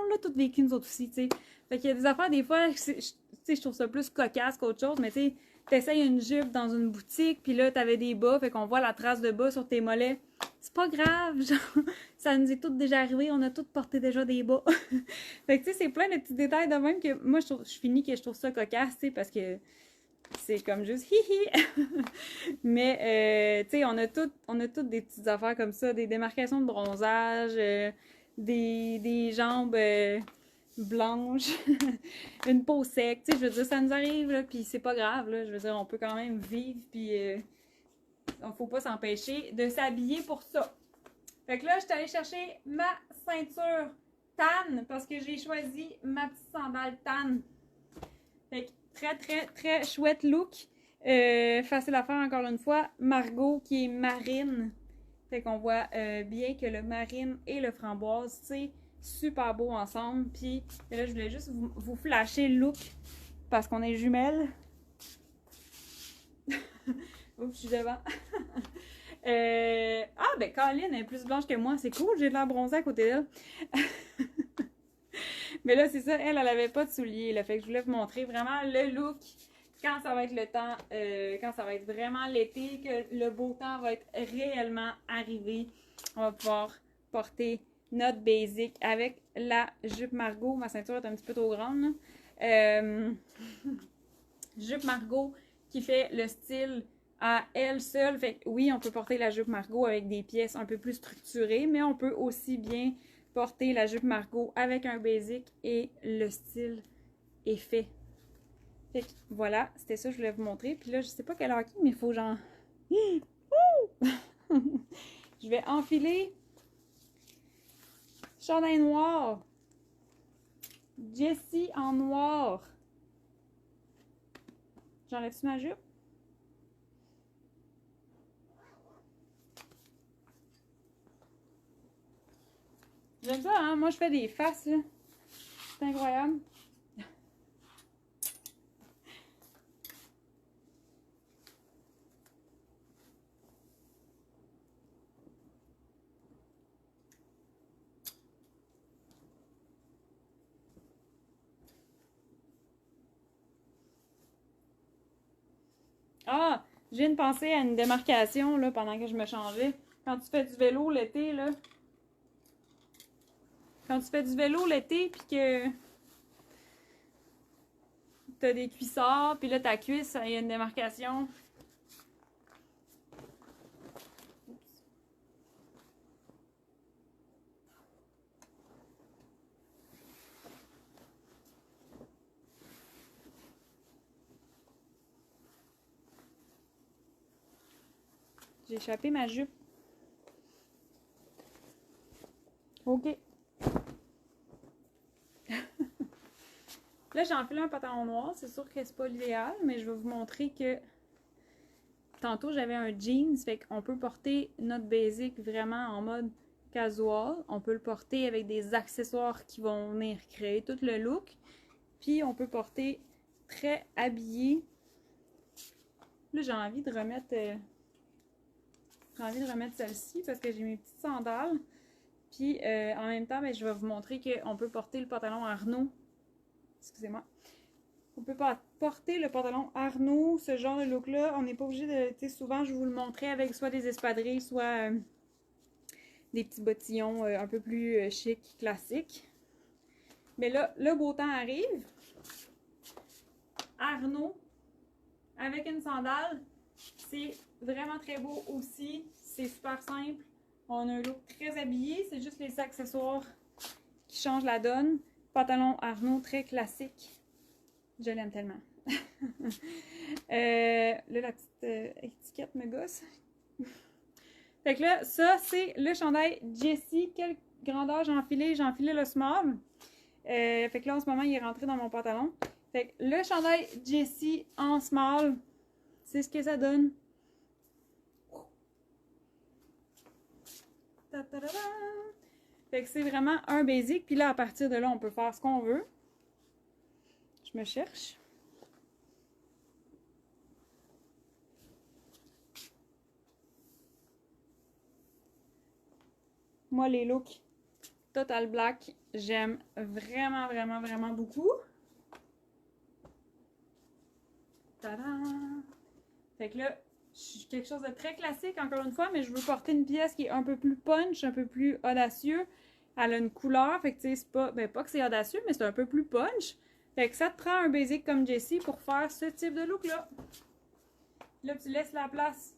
on l'a toutes vécu, nous autres aussi, tu sais. Fait qu'il y a des affaires, des fois, tu sais, je trouve ça plus cocasse qu'autre chose, mais tu sais, t'essayes une jupe dans une boutique, puis là, t'avais des bas, fait qu'on voit la trace de bas sur tes mollets. c'est pas grave, genre, ça nous est tout déjà arrivé, on a toutes porté déjà des bas. Fait que, tu sais, c'est plein de petits détails de même que moi, je finis que je trouve ça cocasse, tu sais, parce que c'est comme juste hihi. Mais, tu sais, on a toutes des petites affaires comme ça, des démarcations de bronzage, des jambes blanches, une peau sec, tu sais, je veux dire, ça nous arrive, là, puis c'est pas grave, là, je veux dire, on peut quand même vivre, puis il faut pas s'empêcher de s'habiller pour ça. Fait que là, je suis allée chercher ma ceinture tan, parce que j'ai choisi ma petite sandale tan. Fait que très, très, très chouette look. Facile à faire encore une fois. Margot qui est marine. Fait qu'on voit bien que le marine et le framboise, c'est super beau ensemble. Puis là, je voulais juste vous flasher le look parce qu'on est jumelles. Oups, je suis devant. Ah, ben Colin est plus blanche que moi. C'est cool, j'ai de l'air bronzée à côté d'elle. Mais là, c'est ça, elle avait pas de souliers. Là, fait que je voulais vous montrer vraiment le look quand ça va être le temps, quand ça va être vraiment l'été, que le beau temps va être réellement arrivé. On va pouvoir porter notre basic avec la jupe Margot. Ma ceinture est un petit peu trop grande. Jupe Margot qui fait le style à elle seule. Fait que oui, on peut porter la jupe Margot avec des pièces un peu plus structurées, mais on peut aussi bien porter la jupe Margot avec un basic et le style est fait. Fait que voilà, c'était ça que je voulais vous montrer. Puis là, je sais pas quelle heure qui, mais il faut genre... Je vais enfiler chandail noir. Jessie en noir. J'enlève-tu ma jupe? J'aime ça, hein? Moi, je fais des faces, là. C'est incroyable. Ah! Je viens de penser à une démarcation, là, pendant que je me changeais. Quand tu fais du vélo l'été, là... Quand tu fais du vélo l'été, puis que... T'as des cuissards, puis là, ta cuisse, il y a une démarcation. J'ai échappé ma jupe. OK. Là, j'ai enfilé un pantalon noir. C'est sûr que c'est pas l'idéal, mais je vais vous montrer que tantôt, j'avais un jeans. Fait qu'on peut porter notre basic vraiment en mode casual. On peut le porter avec des accessoires qui vont venir créer tout le look. Puis, on peut porter très habillé. Là, j'ai envie de remettre... celle-ci parce que j'ai mes petites sandales. Puis en même temps, ben, je vais vous montrer qu'on peut porter le pantalon Arnaud. Excusez-moi. On peut pas porter le pantalon Arnaud, ce genre de look-là. On n'est pas obligé de... Tu sais, souvent, je vous le montrais avec soit des espadrilles, soit des petits bottillons un peu plus chic, classiques. Mais là, le beau temps arrive. Arnaud, avec une sandale, c'est vraiment très beau aussi. C'est super simple. On a un look très habillé. C'est juste les accessoires qui changent la donne. Pantalon Arnaud très classique. Je l'aime tellement. Là, la petite étiquette me gosse. Fait que là, ça, c'est le chandail Jessie. Quelle grandeur j'ai enfilé? J'ai enfilé le small. Fait que là, en ce moment, il est rentré dans mon pantalon. Fait que le chandail Jessie en small, c'est ce que ça donne. Fait que c'est vraiment un basic. Puis là, à partir de là, on peut faire ce qu'on veut. Je me cherche. Moi, les looks Total Black, j'aime vraiment, vraiment, vraiment beaucoup. Tadam! Fait que là, quelque chose de très classique, encore une fois, mais je veux porter une pièce qui est un peu plus punch, un peu plus audacieux. Elle a une couleur, fait que tu sais, c'est pas, ben pas que c'est audacieux, mais c'est un peu plus punch. Fait que ça te prend un basic comme Jessie pour faire ce type de look-là. Là, tu laisses la place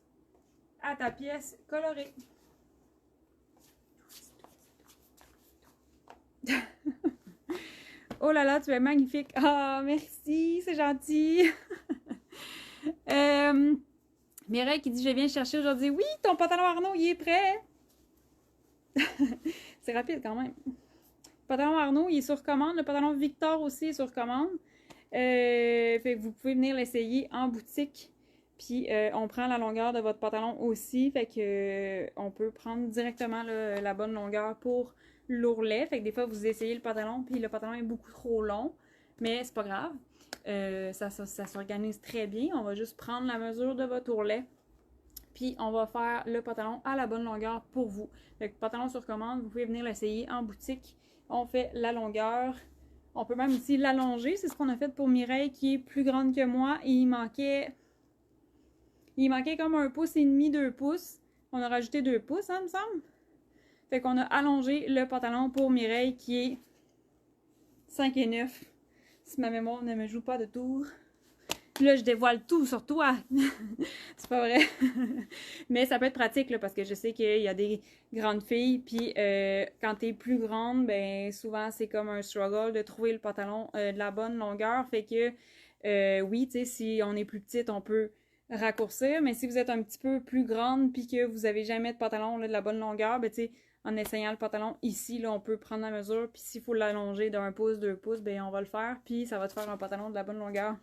à ta pièce colorée. Oh là là, tu es magnifique. Ah, merci, c'est gentil. Mireille qui dit, je viens chercher aujourd'hui. Oui, ton pantalon Arnaud, il est prêt. C'est rapide quand même. Le pantalon Arnaud, il est sur commande. Le pantalon Victor aussi est sur commande. Fait que vous pouvez venir l'essayer en boutique. Puis on prend la longueur de votre pantalon aussi. Fait que on peut prendre directement la bonne longueur pour l'ourlet. Fait que des fois, vous essayez le pantalon, puis le pantalon est beaucoup trop long. Mais c'est pas grave. Ça s'organise très bien. On va juste prendre la mesure de votre ourlet. Puis on va faire le pantalon à la bonne longueur pour vous. Le pantalon sur commande, vous pouvez venir l'essayer en boutique. On fait la longueur. On peut même aussi l'allonger. C'est ce qu'on a fait pour Mireille qui est plus grande que moi. Et il manquait comme 1,5 pouce, 2 pouces. On a rajouté 2 pouces, hein, il me semble. Fait qu'on a allongé le pantalon pour Mireille qui est 5 et 9. Si ma mémoire ne me joue pas de tour. Là, je dévoile tout sur toi. C'est pas vrai. Mais ça peut être pratique là, parce que je sais qu'il y a des grandes filles. Puis quand t'es plus grande, ben souvent c'est comme un struggle de trouver le pantalon de la bonne longueur. Fait que oui, tu sais, si on est plus petite, on peut raccourcir. Mais si vous êtes un petit peu plus grande puis que vous avez jamais de pantalon là, de la bonne longueur, ben tu sais, en essayant le pantalon ici, là, on peut prendre la mesure. Puis s'il faut l'allonger d'1 pouce, 2 pouces, ben on va le faire. Puis ça va te faire un pantalon de la bonne longueur.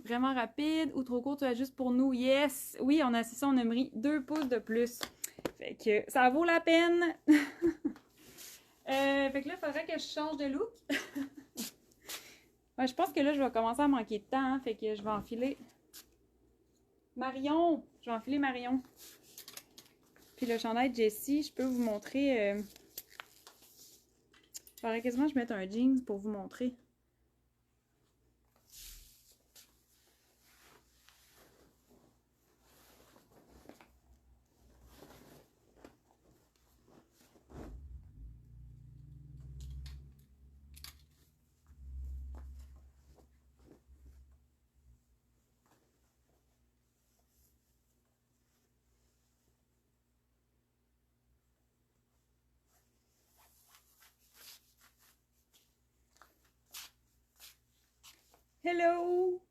Vraiment rapide ou trop court, tu as juste pour nous. Yes! Oui, on a, c'est ça, on a mis 2 pouces de plus. Fait que ça vaut la peine. Fait que là, il faudrait que je change de look. Ouais, je pense que là, je vais commencer à manquer de temps. Hein, fait que je vais enfiler Marion. Je vais enfiler Marion. Puis le chandail de Jessie, je peux vous montrer. Il faudrait quasiment que je mette un jeans pour vous montrer. Hello!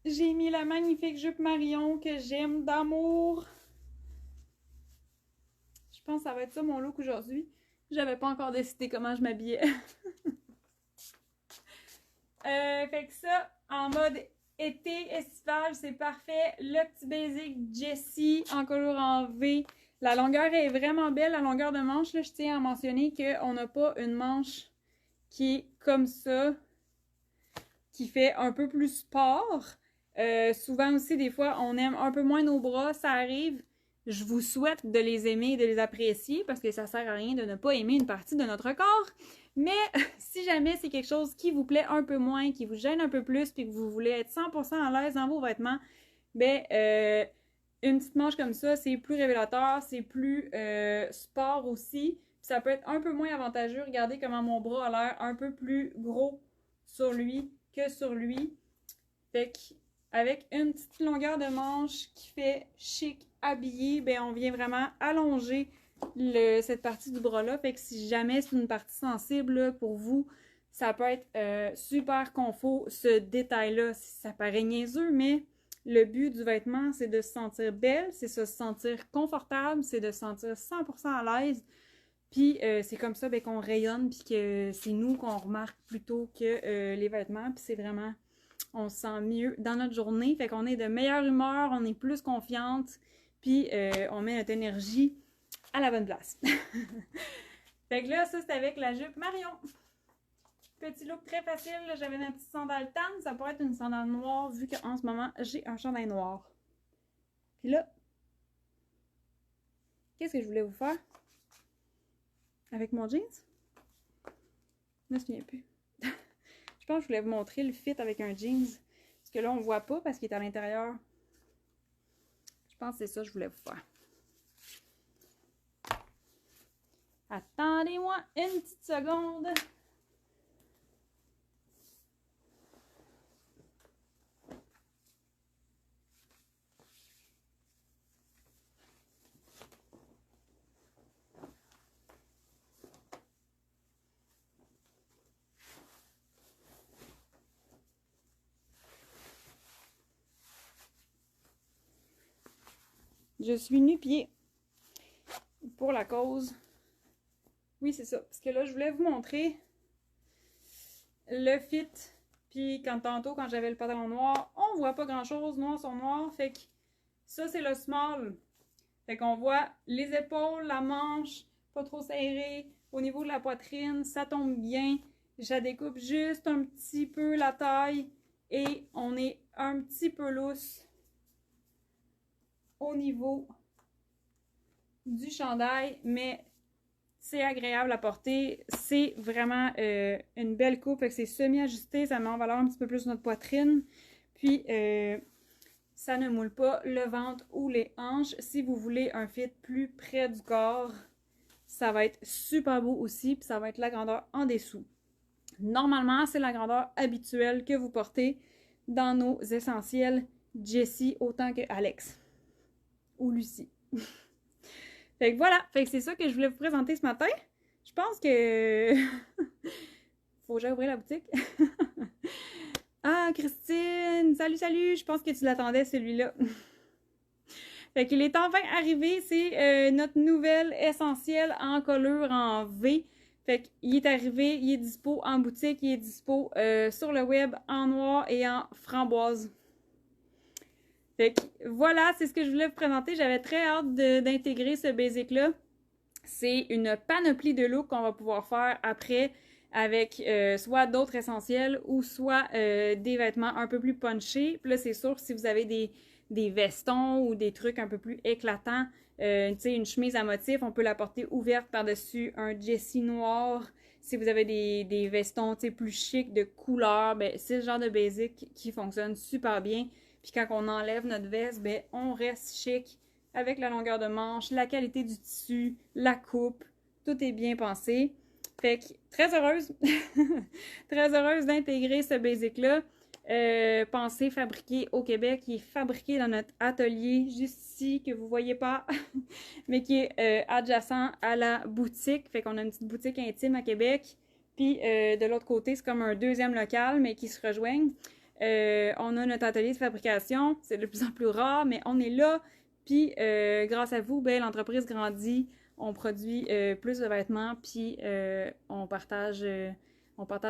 J'ai mis la magnifique jupe Marion que j'aime d'amour. Je pense que ça va être ça mon look aujourd'hui. J'avais pas encore décidé comment je m'habillais. Fait que ça, en mode été estival, c'est parfait. Le petit basic Jessie en colorant V. La longueur est vraiment belle, la longueur de manche. Là, je tiens à mentionner qu'on n'a pas une manche qui est comme ça, qui fait un peu plus sport. Souvent aussi, des fois, on aime un peu moins nos bras, ça arrive. Je vous souhaite de les aimer et de les apprécier parce que ça sert à rien de ne pas aimer une partie de notre corps. Mais si jamais c'est quelque chose qui vous plaît un peu moins, qui vous gêne un peu plus, puis que vous voulez être 100% à l'aise dans vos vêtements, ben une petite manche comme ça, c'est plus révélateur, c'est plus sport aussi. Puis ça peut être un peu moins avantageux. Regardez comment mon bras a l'air un peu plus gros sur lui que sur lui. Fait que avec une petite longueur de manche qui fait chic habillé, ben on vient vraiment allonger cette partie du bras-là. Fait que si jamais c'est une partie sensible là, pour vous, ça peut être super confort, ce détail-là. Ça paraît niaiseux, mais le but du vêtement, c'est de se sentir belle, c'est de se sentir confortable, c'est de se sentir 100% à l'aise. Puis c'est comme ça ben, qu'on rayonne, puis que c'est nous qu'on remarque plutôt que les vêtements. Puis c'est vraiment, on se sent mieux dans notre journée. Fait qu'on est de meilleure humeur, on est plus confiante, puis on met notre énergie à la bonne place. Fait que là, ça c'est avec la jupe Marion. Petit look très facile, j'avais ma petite sandale tan, ça pourrait être une sandale noire vu qu'en ce moment j'ai un chandail noir. Puis là, qu'est-ce que je voulais vous faire avec mon jeans? Je me souviens plus. Je pense que je voulais vous montrer le fit avec un jeans. que là, on voit pas parce qu'il est à l'intérieur. Je pense que c'est ça que je voulais vous faire. Attendez-moi une petite seconde. Je suis nu-pied pour la cause. Oui, c'est ça. Parce que là, je voulais vous montrer le fit. Puis tantôt, quand j'avais le pantalon noir, on voit pas grand-chose. Noir sur noir. Fait que ça, c'est le small. Fait qu'on voit les épaules, la manche, pas trop serrée. Au niveau de la poitrine, ça tombe bien. Je découpe juste un petit peu la taille. Et on est un petit peu lousse au niveau du chandail, mais c'est agréable à porter. C'est vraiment une belle coupe, fait que c'est semi-ajusté, ça met en valeur un petit peu plus notre poitrine. Puis, ça ne moule pas le ventre ou les hanches. Si vous voulez un fit plus près du corps, ça va être super beau aussi, puis ça va être la grandeur en dessous. Normalement, c'est la grandeur habituelle que vous portez dans nos essentiels Jessie autant que Alex ou Lucie. Fait que voilà, fait que c'est ça que je voulais vous présenter ce matin. Je pense que... Faut que j'aille ouvrir la boutique. Ah, Christine! Salut, salut! Je pense que tu l'attendais, celui-là. Fait qu'il est enfin arrivé. C'est notre nouvelle essentiel en colure en V. Fait qu'il est arrivé, il est dispo en boutique, il est dispo sur le web en noir et en framboise. Fait que voilà, c'est ce que je voulais vous présenter. J'avais très hâte d'intégrer ce basic-là. C'est une panoplie de looks qu'on va pouvoir faire après avec soit d'autres essentiels ou soit des vêtements un peu plus punchés. Puis là, c'est sûr, si vous avez des vestons ou des trucs un peu plus éclatants, tu sais, une chemise à motif, on peut la porter ouverte par-dessus un Jessie noir. Si vous avez des vestons, tu sais, plus chic, de couleur, ben c'est le genre de basic qui fonctionne super bien. Puis quand on enlève notre veste, ben on reste chic avec la longueur de manche, la qualité du tissu, la coupe, tout est bien pensé. Fait que très heureuse, très heureuse d'intégrer ce basic-là. Pensé fabriqué au Québec, qui est fabriqué dans notre atelier juste ici, que vous voyez pas, mais qui est adjacent à la boutique. Fait qu'on a une petite boutique intime à Québec. Puis de l'autre côté, c'est comme un deuxième local, mais qui se rejoignent. On a notre atelier de fabrication, c'est de plus en plus rare, mais on est là. Puis grâce à vous, ben, l'entreprise grandit, on produit plus de vêtements, puis on partage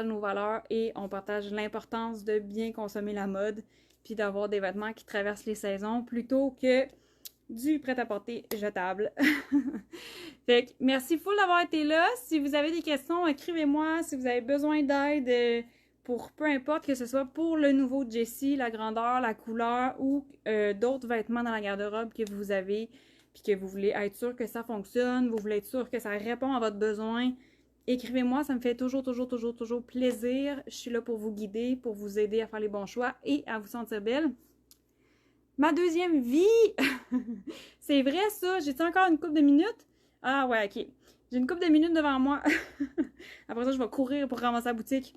nos valeurs et on partage l'importance de bien consommer la mode, puis d'avoir des vêtements qui traversent les saisons plutôt que du prêt-à-porter jetable. Fait que merci full d'avoir été là. Si vous avez des questions, écrivez-moi. Si vous avez besoin d'aide pour peu importe, que ce soit pour le nouveau Jessie, la grandeur, la couleur ou d'autres vêtements dans la garde-robe que vous avez, puis que vous voulez être sûr que ça fonctionne, vous voulez être sûr que ça répond à votre besoin, écrivez-moi, ça me fait toujours plaisir. Je suis là pour vous guider, pour vous aider à faire les bons choix et à vous sentir belle. Ma deuxième vie! C'est vrai ça? J'ai-tu encore une couple de minutes? Ah ouais, ok. J'ai une couple de minutes devant moi. Après ça, je vais courir pour ramasser la boutique.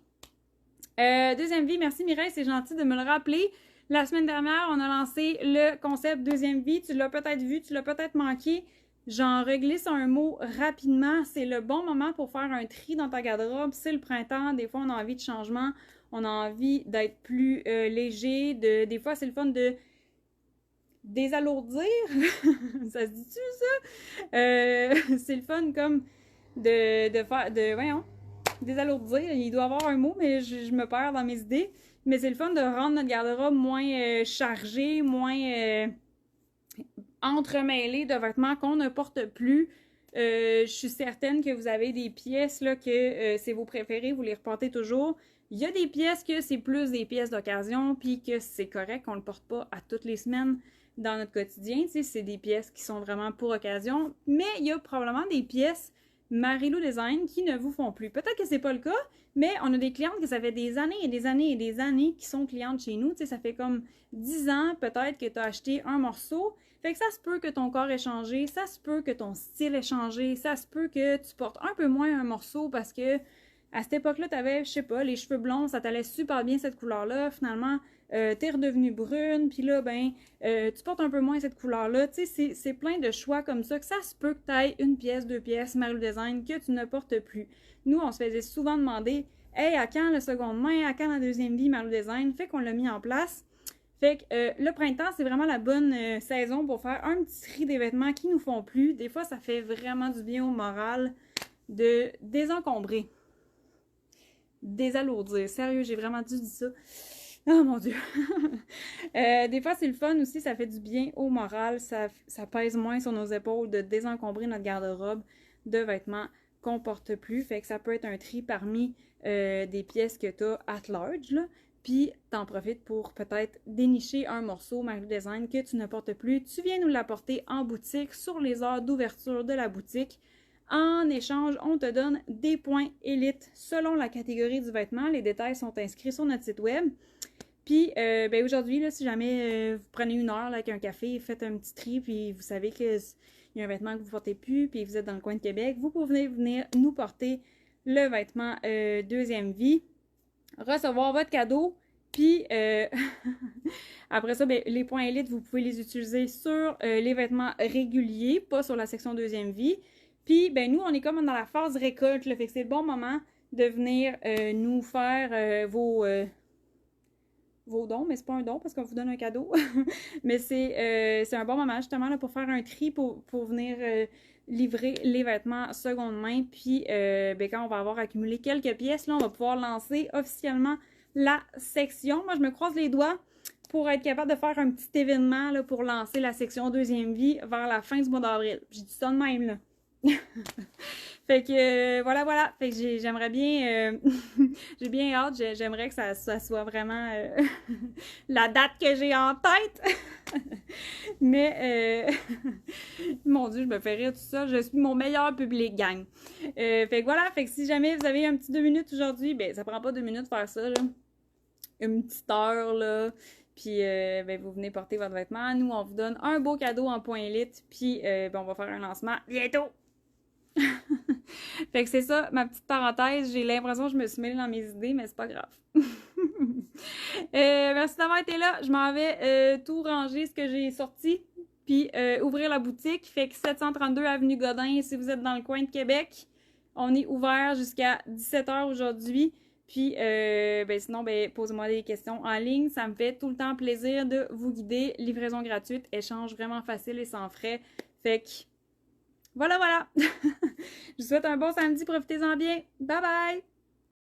Deuxième vie, merci Mireille, c'est gentil de me le rappeler. La semaine dernière, on a lancé le concept deuxième vie. Tu l'as peut-être vu, tu l'as peut-être manqué. J'en reglisse un mot rapidement. C'est le bon moment pour faire un tri dans ta garde-robe. C'est le printemps. Des fois, on a envie de changement. On a envie d'être plus léger. Des fois, c'est le fun de désalourdir. Ça se dit-tu, ça? C'est le fun comme de faire... voyons. Désalourdir, il doit y avoir un mot, mais je me perds dans mes idées. Mais c'est le fun de rendre notre garde-robe moins chargée, moins entremêlée de vêtements qu'on ne porte plus. Je suis certaine que vous avez des pièces là, que c'est vos préférés, vous les reportez toujours. Il y a des pièces que c'est plus des pièces d'occasion, puis que c'est correct qu'on ne le porte pas à toutes les semaines dans notre quotidien. Tu sais, c'est des pièces qui sont vraiment pour occasion. Mais il y a probablement des pièces Marilou Design qui ne vous font plus. Peut-être que c'est pas le cas, mais on a des clientes que ça fait des années et des années et des années qui sont clientes chez nous. Tu sais, ça fait comme 10 ans peut-être que tu as acheté un morceau. Fait que ça se peut que ton corps ait changé, ça se peut que ton style ait changé, ça se peut que tu portes un peu moins un morceau parce que à cette époque-là, tu avais, je sais pas, les cheveux blonds, ça t'allait super bien cette couleur-là. Finalement, t'es redevenue brune, puis là, ben, tu portes un peu moins cette couleur-là. Tu sais, c'est plein de choix comme ça que ça se peut que tu ailles une pièce, deux pièces, Marilou Design, que tu ne portes plus. Nous, on se faisait souvent demander, hey, à quand le seconde main, à quand la deuxième vie Marilou Design? Fait qu'on l'a mis en place. Fait que le printemps, c'est vraiment la bonne saison pour faire un petit tri des vêtements qui nous font plus. Des fois, ça fait vraiment du bien au moral de désencombrer. Désalourdir. Sérieux, j'ai vraiment dû dire ça. Oh mon Dieu! Des fois, c'est le fun aussi, ça fait du bien au moral, ça pèse moins sur nos épaules de désencombrer notre garde-robe de vêtements qu'on porte plus. Fait que ça peut être un tri parmi des pièces que tu as at large, là. Puis, t'en profites pour peut-être dénicher un morceau Marilou Design que tu ne portes plus. Tu viens nous l'apporter en boutique sur les heures d'ouverture de la boutique. En échange, on te donne des points élites selon la catégorie du vêtement. Les détails sont inscrits sur notre site web. Puis, ben aujourd'hui, là, si jamais vous prenez une heure là, avec un café, faites un petit tri, puis vous savez qu'il y a un vêtement que vous ne portez plus, puis vous êtes dans le coin de Québec, vous pouvez venir nous porter le vêtement deuxième vie, recevoir votre cadeau, puis après ça, ben, les points élites, vous pouvez les utiliser sur les vêtements réguliers, pas sur la section deuxième vie. Puis, ben nous, on est comme dans la phase récolte, là, fait que c'est le bon moment de venir nous faire vos dons, mais c'est pas un don parce qu'on vous donne un cadeau. Mais c'est un bon moment justement là, pour faire un tri, pour venir livrer les vêtements seconde main. Puis, ben, quand on va avoir accumulé quelques pièces, là, on va pouvoir lancer officiellement la section. Moi, je me croise les doigts pour être capable de faire un petit événement là, pour lancer la section deuxième vie vers la fin du mois d'avril. J'ai dit ça de même, là. Fait que voilà. Fait que j'aimerais bien j'ai bien hâte, j'aimerais que ça soit vraiment la date que j'ai en tête. Mais mon Dieu, je me fais rire tout ça, je suis mon meilleur public, gang. Fait que voilà, fait que si jamais vous avez un petit 2 minutes aujourd'hui, ben ça prend pas 2 minutes de faire ça là. Une petite heure là. Puis, ben, vous venez porter votre vêtement. Nous, on vous donne un beau cadeau en point élite. Puis, ben, on va faire un lancement bientôt. Fait que c'est ça, ma petite parenthèse. J'ai l'impression que je me suis mêlée dans mes idées, mais c'est pas grave. Merci d'avoir été là. Je m'en vais tout ranger ce que j'ai sorti, puis ouvrir la boutique. Fait que 732 Avenue Godin, si vous êtes dans le coin de Québec, on est ouvert jusqu'à 17h aujourd'hui. Puis, ben sinon, ben, posez-moi des questions en ligne. Ça me fait tout le temps plaisir de vous guider. Livraison gratuite, échange vraiment facile et sans frais. Fait que voilà. Je vous souhaite un bon samedi. Profitez-en bien. Bye bye!